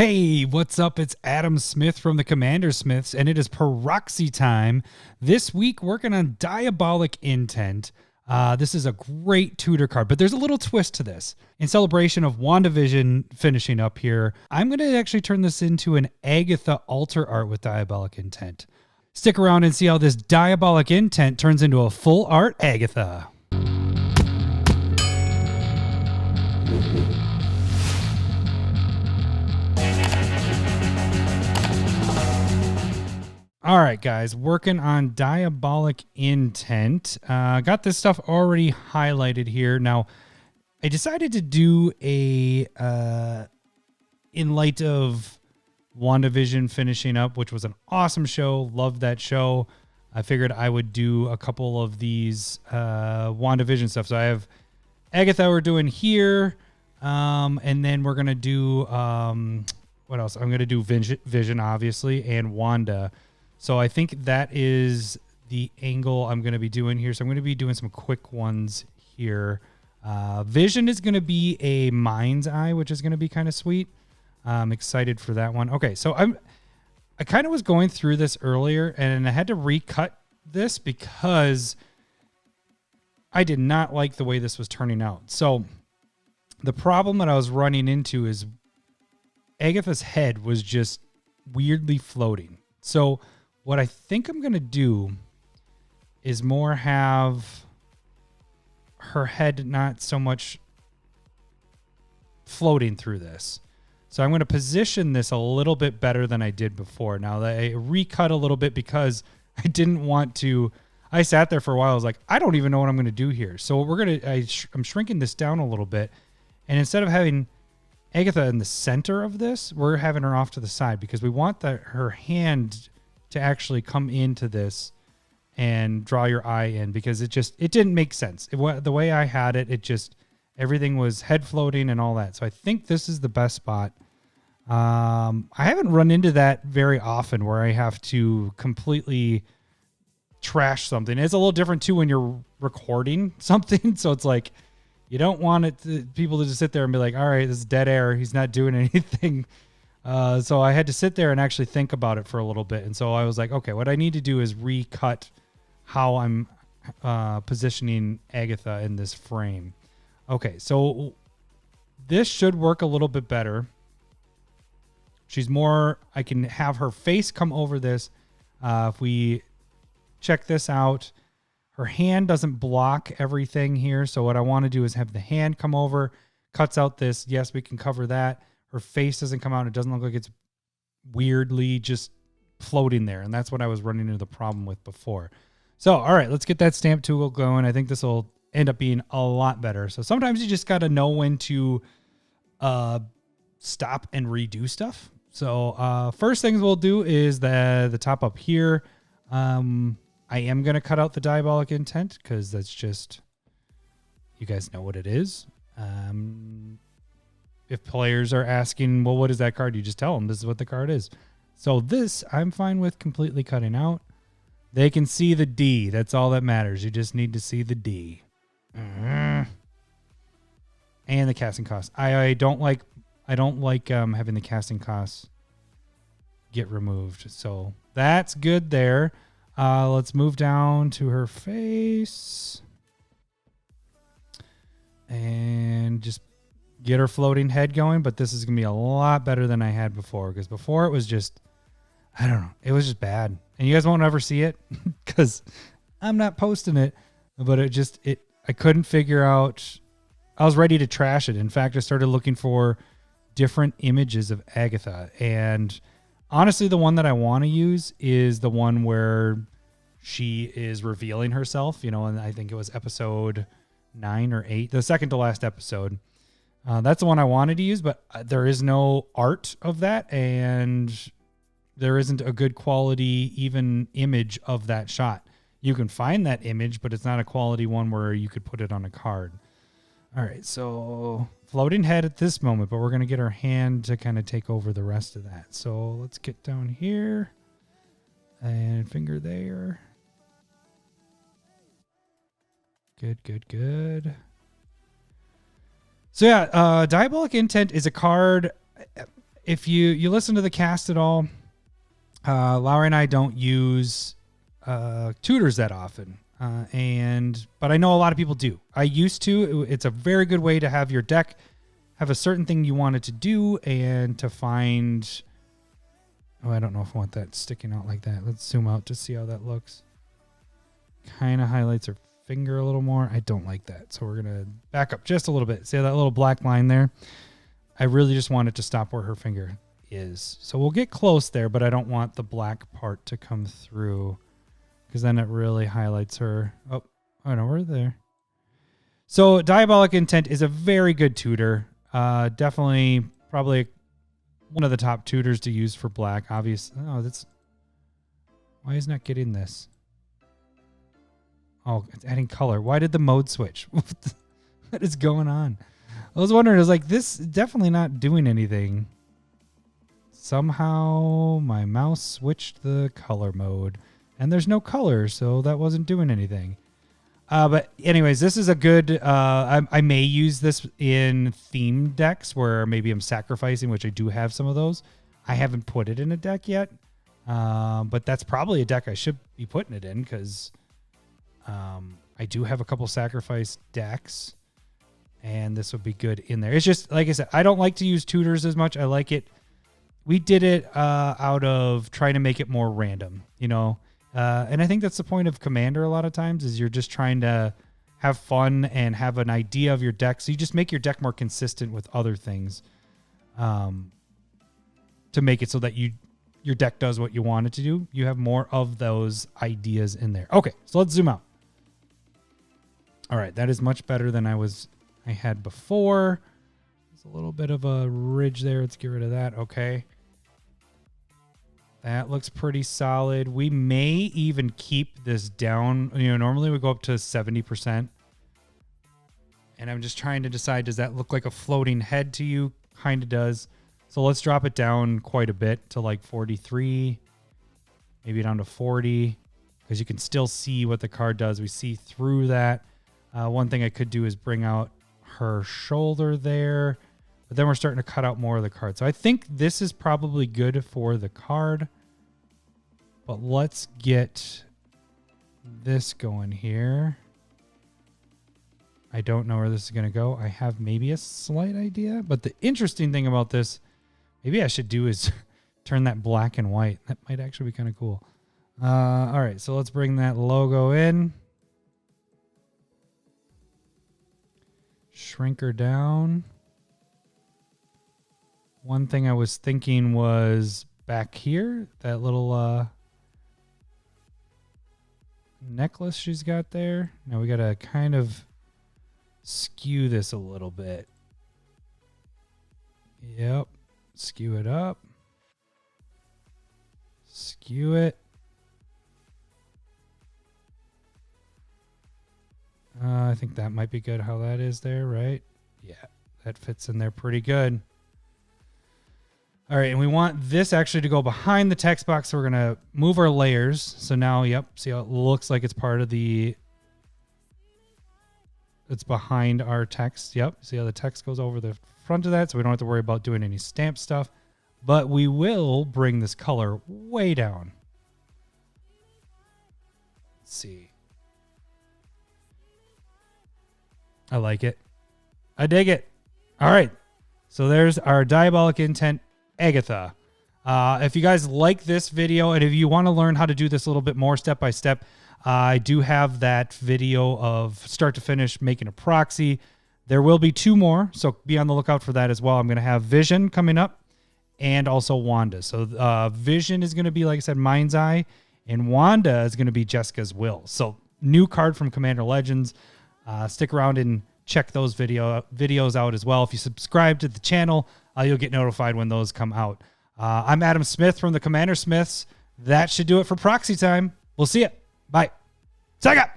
Hey, what's up? It's Adam Smith from the CommanderSmiths, and it is Proxy time. This week, working on Diabolic Intent. This is a great tutor card, but there's a little twist to this. In celebration of WandaVision finishing up here, I'm going to actually turn this into an Agatha altar art with Diabolic Intent. Stick around and see how this Diabolic Intent turns into a full art Agatha. All right, guys, working on Diabolic Intent. Got this stuff already highlighted here. Now, I decided to do a, in light of WandaVision finishing up, which was an awesome show. Loved that show. I figured I would do a couple of these WandaVision stuff. So I have Agatha we're doing here, and then we're going to do, what else? I'm going to do Vision, obviously, and Wanda. So I think that is the angle I'm going to be doing here. So I'm going to be doing some quick ones here. Vision is going to be a mind's eye, which is going to be kind of sweet. I'm excited for that one. Okay, so I kind of was going through this earlier, and I had to recut this because I did not like the way this was turning out. So the problem that I was running into is Agatha's head was just weirdly floating. So what I think I'm going to do is more have her head not so much floating through this. So I'm going to position this a little bit better than I did before. Now, I recut a little bit because I didn't want to. I sat there for a while. I was like, I don't even know what I'm going to do here. So I'm shrinking this down a little bit. And instead of having Agatha in the center of this, we're having her off to the side because we want her hand to actually come into this and draw your eye in, because it didn't make sense. The way I had it, everything was head floating and all that. So I think this is the best spot. I haven't run into that very often where I have to completely trash something. It's a little different too when you're recording something. So it's like, you don't want people to just sit there and be like, all right, this is dead air. He's not doing anything. So I had to sit there and actually think about it for a little bit. And so I was like, okay, what I need to do is recut how I'm positioning Agatha in this frame. Okay, so this should work a little bit better. I can have her face come over this. If we check this out, her hand doesn't block everything here. So what I want to do is have the hand come over, cuts out this. Yes, we can cover that. Her face doesn't come out. It doesn't look like it's weirdly just floating there. And that's what I was running into the problem with before. So, all right, let's get that stamp tool going. I think this will end up being a lot better. So sometimes you just got to know when to stop and redo stuff. So first things we'll do is the top up here. I am going to cut out the Diabolic Intent because that's just, you guys know what it is. If players are asking, well, what is that card? You just tell them this is what the card is. So this I'm fine with completely cutting out. They can see the D. That's all that matters. You just need to see the D. And the casting cost. I don't like having the casting costs get removed. So that's good there. Let's move down to her face and just get her floating head going. But this is going to be a lot better than I had before, because before it was just, I don't know, it was just bad. And you guys won't ever see it because I'm not posting it, but I couldn't figure out. I was ready to trash it. In fact, I started looking for different images of Agatha. And honestly, the one that I want to use is the one where she is revealing herself, and I think it was episode 9 or 8, the second to last episode. That's the one I wanted to use, but there is no art of that, and there isn't a good quality even image of that shot. You can find that image, but it's not a quality one where you could put it on a card. All right, so floating head at this moment, but we're going to get our hand to kind of take over the rest of that. So let's get down here and finger there. Good. So yeah, Diabolic Intent is a card. if you listen to the cast at all, Lowry and I don't use tutors that often. But I know a lot of people do. I used to. It's a very good way to have your deck have a certain thing you want it to do and to find. Oh, I don't know if I want that sticking out like that. Let's zoom out to see how that looks. Kind of highlights her finger a little more. I don't like that. So we're going to back up just a little bit. See that little black line there? I really just want it to stop where her finger is. So we'll get close there, but I don't want the black part to come through because then it really highlights her. Oh, no, we're there. So Diabolic Intent is a very good tutor. Definitely probably one of the top tutors to use for black. Obviously. Oh, that's... Why is not getting this? Oh, it's adding color. Why did the mode switch? What is going on? I was wondering, I was like, this is definitely not doing anything. Somehow my mouse switched the color mode. And there's no color, so that wasn't doing anything. But anyways, this is a good... I may use this in theme decks where maybe I'm sacrificing, which I do have some of those. I haven't put it in a deck yet. But that's probably a deck I should be putting it in because... I do have a couple sacrifice decks, and this would be good in there. It's just, like I said, I don't like to use tutors as much. I like it. We did it out of trying to make it more random, you know? And I think that's the point of Commander a lot of times is you're just trying to have fun and have an idea of your deck. So you just make your deck more consistent with other things to make it so that your deck does what you want it to do. You have more of those ideas in there. Okay, so let's zoom out. All right, that is much better than I had before. There's a little bit of a ridge there. Let's get rid of that. Okay. That looks pretty solid. We may even keep this down. You know, normally we go up to 70%. And I'm just trying to decide, does that look like a floating head to you? Kind of does. So let's drop it down quite a bit to like 43, maybe down to 40, because you can still see what the card does. We see through that. One thing I could do is bring out her shoulder there, but then we're starting to cut out more of the card. So I think this is probably good for the card, but let's get this going here. I don't know where this is going to go. I have maybe a slight idea, but the interesting thing about this, maybe I should do is turn that black and white. That might actually be kind of cool. All right, so let's bring that logo in. Shrink her down. One thing I was thinking was back here, that little necklace she's got there. Now we got to kind of skew this a little bit. Yep. Skew it up. Skew it. I think that might be good how that is there, right? Yeah, that fits in there pretty good. All right, and we want this actually to go behind the text box, so we're going to move our layers. So now, yep, see how it looks like it's part of the... It's behind our text. Yep, see how the text goes over the front of that, so we don't have to worry about doing any stamp stuff. But we will bring this color way down. Let's see. I like it. I dig it. All right. So there's our Diabolic Intent Agatha. If you guys like this video and if you want to learn how to do this a little bit more step by step, I do have that video of start to finish making a proxy. There will be 2 more, so be on the lookout for that as well. I'm going to have Vision coming up and also Wanda. So Vision is going to be, like I said, Mind's Eye, and Wanda is going to be Jeska's Will. So new card from Commander Legends. Stick around and check those videos out as well. If you subscribe to the channel, you'll get notified when those come out. I'm Adam Smith from the CommanderSmiths. That should do it for Proxy time. We'll see you. Bye. Sega!